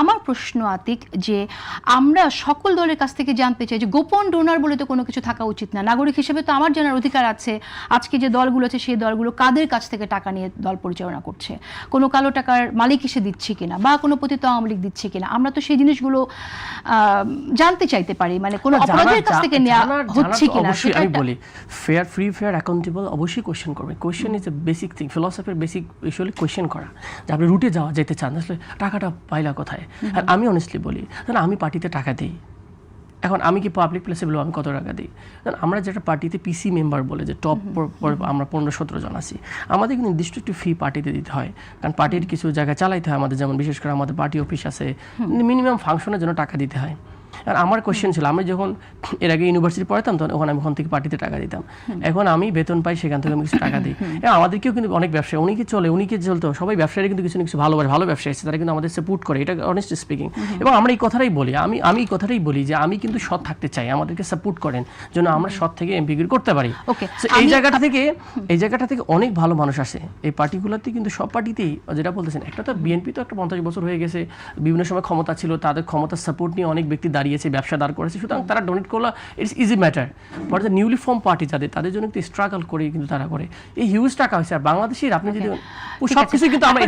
আমার প্রশ্ন আতিক যে আমরা সকল দলের কাছ থেকে জানতে চাই যে গোপন ডোনার বলে তো কোনো কিছু থাকা উচিত না। নাগরিক হিসেবে তো আমার জানার অধিকার আছে আজকে যে দলগুলো আছে সেই দলগুলো কাদের কাছ থেকে টাকা নিয়ে দল পরিচালনা করছে, কোনো কালো টাকার মালিক এসে দিচ্ছে কিনা বা কোনো পতিত আওয়ামী লীগ দিচ্ছে কিনা, আমরা তো সেই জিনিসগুলো জানতে চাইতে পারি, মানে কোনো অপরাধের কাছ থেকে নেওয়া হচ্ছে কিনা। অবশ্যই আমি বলি ফেয়ার, ফ্রি, ফেয়ার, অ্যাকাউন্টেবল অবশ্যই কোয়েশ্চেন করবে। Question is a basic thing, ফিলসফির বেসিক ইস্যুয়ালি কোয়েশ্চেন করা যে আপনি রুটে যেতে চান, আসলে টাকাটা পাইলা কোথায়। আর আমি অনেস্টলি বলি, ধরুন আমি পার্টিতে টাকা দিই, এখন আমি কি পাবলিক প্লেসে বলবো আমি কত টাকা দিই? আমরা যেটা পার্টিতে পিসি মেম্বার বলে যে টপ আমরা 15-17 জন আছি, আমাদের কিন্তু নির্দিষ্ট একটু ফি পার্টিতে দিতে হয়, কারণ পার্টির কিছু জায়গায় চালাইতে হয় আমাদের, যেমন বিশেষ করে আমাদের পার্টি অফিস আছে, মিনিমাম ফাংশনের জন্য টাকা দিতে হয়। আর আমার কোয়েশ্চেন ছিল, আমি যখন এর আগে ইউনিভার্সিটি পড়াতাম তখন ওখানে আমি ওখান থেকে পার্টিতে টাকা দিতাম, এখন আমি বেতন পাই সেখান থেকে আমি কিছু টাকা দিই। আমাদেরকেও কিন্তু অনেক ব্যবসায়ী উনিকে চলতো, সবাই ব্যবসায়ীরা কিন্তু কিছু না কিছু ভালো ব্যবসায়ী আছে, তারা কিন্তু আমাদের সাপোর্ট করে, এটা অনেস্ট স্পিকিং। এবং আমরা এই কথাটাই বলি, আমি এই কথাটাই বলি যে আমি কিন্তু সৎ থাকতে চাই, আমাদেরকে সাপোর্ট করেন যেন আমরা সৎ থেকে এমপিগিরি করতে পারি। এই জায়গাটা থেকে অনেক ভালো মানুষ আসে এই পার্টিগুলোতে, কিন্তু সব পার্টিতেই যেটা বলতেছেন, একটা তো বিএনপি তো একটা 50 বছর হয়ে গেছে, বিভিন্ন সময় ক্ষমতা ছিল, তাদের ক্ষমতার সাপোর্ট নিয়ে অনেক ব্যক্তি দাঁড়িয়েছে, ব্যবসা দাঁড় করেছে, সুতরাং তারা ডোনেট করলে it's easy matter. But the newly form party তাদের জন্য একটু স্ট্রাগল করে কিন্তু তারা করে, এই হিউজ টাকা হয়েছে। আর বাংলাদেশের আপনি যদি সব কিছু কিন্তু আমরা